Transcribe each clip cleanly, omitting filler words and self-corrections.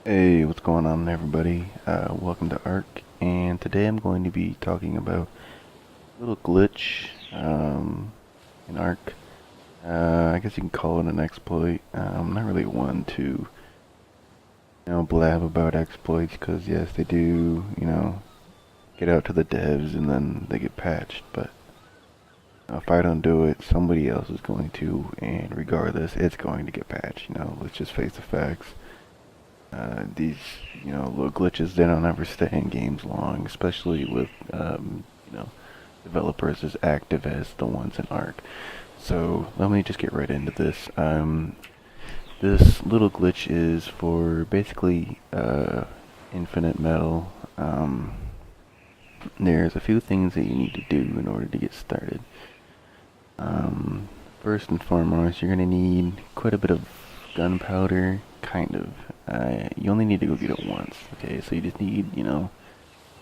Hey, what's going on, everybody? Welcome to Ark, and today I'm going to be talking about a little glitch in Ark. I guess you can call it an exploit. I'm not really one to, blab about exploits because yes, they do, get out to the devs and then they get patched. But if I don't do it, somebody else is going to, and regardless, it's going to get patched. Let's just face the facts. These, little glitches, they don't ever stay in games long, especially with, developers as active as the ones in Ark. So let me just get right into this. This little glitch is for basically infinite metal. There's a few things that you need to do in order to get started. First and foremost, you're going to need quite a bit of gunpowder, kind of. You only need to go get it once, okay? So you just need, a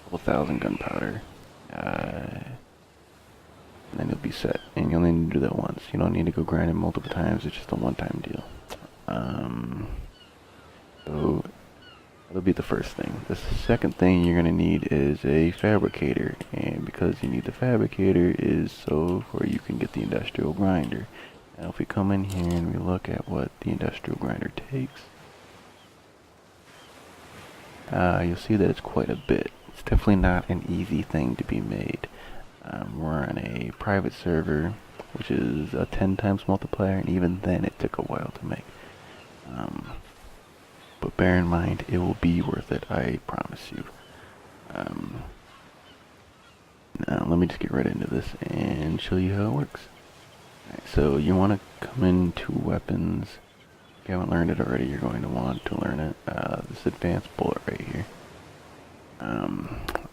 couple thousand gunpowder. And then you'll be set. And you only need to do that once. You don't need to go grind it multiple times, it's just a one-time deal. So that'll be the first thing. The second thing you're gonna need is a fabricator, and because you need the fabricator is so for you can get the industrial grinder. Now if we come in here and we look at what the industrial grinder takes, you'll see that it's quite a bit. It's definitely not an easy thing to be made. We're on a private server, which is a 10 times multiplier, and even then it took a while to make. But bear in mind, it will be worth it, I promise you. Now, let me just get right into this and show you how it works. Right, so you want to come into weapons. If you haven't learned it already, you're going to want to learn it. This advanced bullet right here.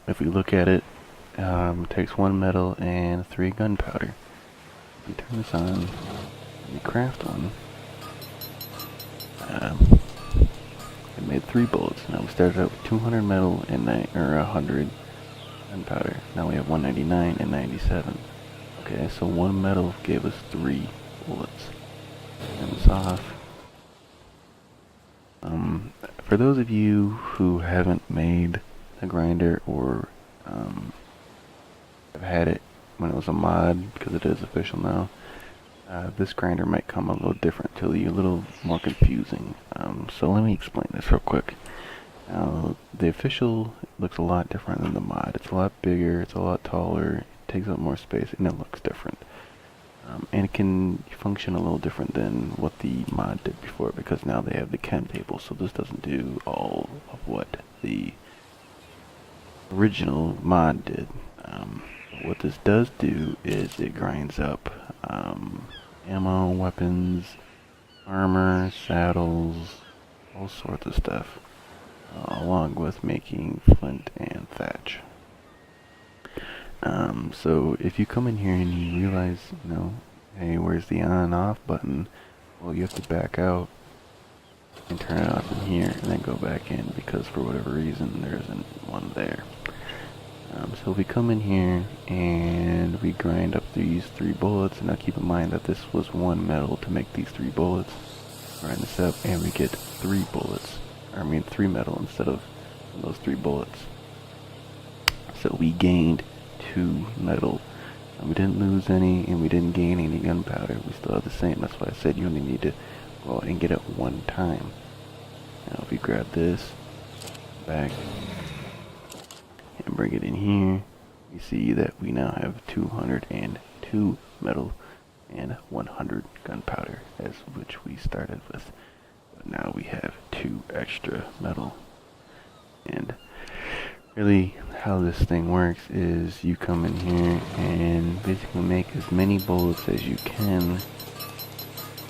If we look at it, it takes 1 metal and 3 gunpowder. We turn this on, we craft one. I made 3 bullets. Now we started out with 200 metal and 100 gunpowder. Now we have 199 and 97. Okay, so 1 metal gave us 3 bullets. Turn this off. For those of you who haven't made a grinder or have had it when it was a mod, because it is official now, this grinder might come a little different to you, a little more confusing. So let me explain this real quick. The official looks a lot different than the mod. It's a lot bigger, it's a lot taller, it takes up more space, and it looks different. And it can function a little different than what the mod did before, because now they have the chem table, so this doesn't do all of what the original mod did. What this does do is it grinds up ammo, weapons, armor, saddles, all sorts of stuff, along with making flint and thatch. So if you come in here and you realize, hey, where's the on and off button? Well, you have to back out and turn it off in here and then go back in, because for whatever reason there isn't one there. So if we come in here and we grind up these 3 bullets, and now keep in mind that this was 1 metal to make these 3 bullets, grind this up and we get 3 bullets, 3 metal instead of those 3 bullets. So we gained 2 metal. We didn't lose any and we didn't gain any gunpowder. We still have the same. That's why I said you only need to go out and get it 1 time. Now if we grab this back and bring it in here, you see that we now have 202 metal and 100 gunpowder, as which we started with. But now we have 2 extra metal. And really how this thing works is you come in here and basically make as many bullets as you can,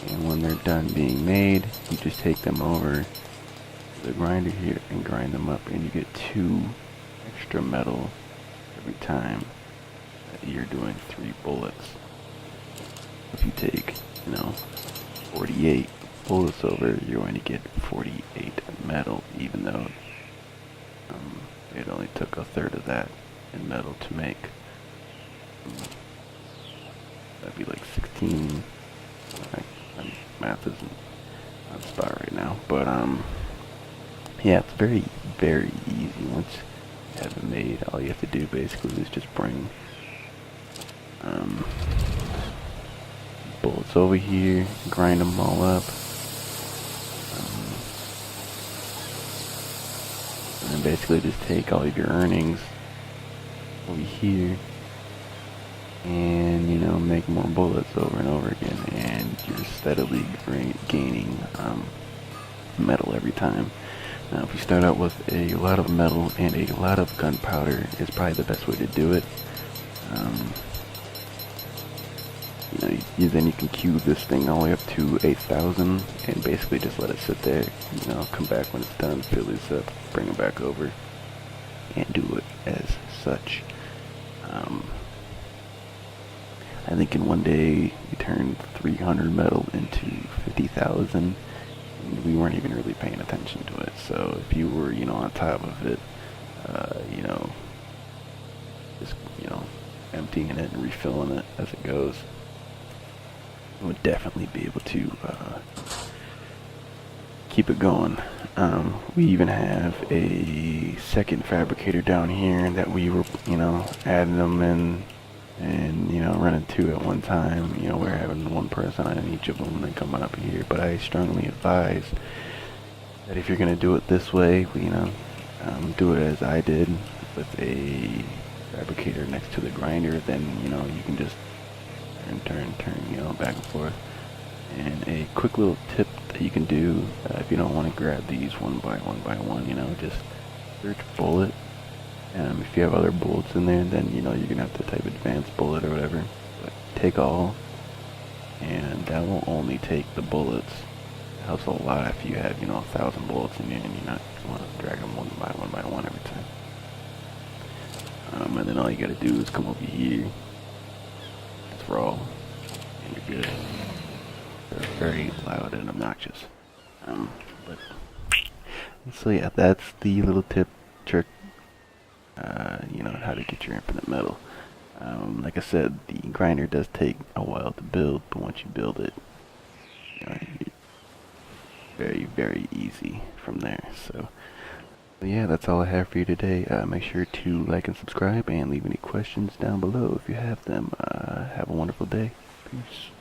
and when they're done being made, you just take them over to the grinder here and grind them up, and you get 2 extra metal every time that you're doing 3 bullets. If you take, 48 bullets over, you're going to get 48 metal, even though it only took a third of that in metal to make. That'd be like 16. My math isn't on spot right now, but Yeah, it's very, very easy. Once you have it made, all you have to do basically is just bring um, bullets over here, grind them all up, um, and then basically just take all of your earnings over here and, you know, make more bullets over and over again, and you're steadily gaining metal every time. Now, if you start out with a lot of metal and a lot of gunpowder, is probably the best way to do it. Um, you know, then you can cube this thing all the way up to 8,000 and basically just let it sit there. You know, come back when it's done, fill this up, bring it back over, and do it as such. I think in one day you turned 300 metal into 50,000. We weren't even really paying attention to it. So if you were, you know, on top of it, you know, just, you know, emptying it and refilling it as it goes, you would definitely be able to keep it going. We even have a second fabricator down here that we were, you know, adding them in and, you know, running two at one time. You know, we're having one person on each of them and then coming up here. But I strongly advise that if you're going to do it this way, you know, do it as I did with a fabricator next to the grinder. Then, you know, you can just turn, you know, back and forth. And a quick little tip that you can do if you don't want to grab these one by one, you know, just search bullet. If you have other bullets in there, then, you know, you're going to have to type advanced bullet or whatever. But take all, and that will only take the bullets. It helps a lot if you have, you know, 1,000 bullets in there and you not want to drag them one by one every time. And then all you got to do is come over here, throw, and you're good. They're very loud and obnoxious. But so yeah, that's the little tip, trick, you know, how to get your infinite metal. Like I said, the grinder does take a while to build, but once you build it, you know, very, very easy from there. So yeah, that's all I have for you today. Make sure to like and subscribe and leave any questions down below if you have them. Have a wonderful day. Peace.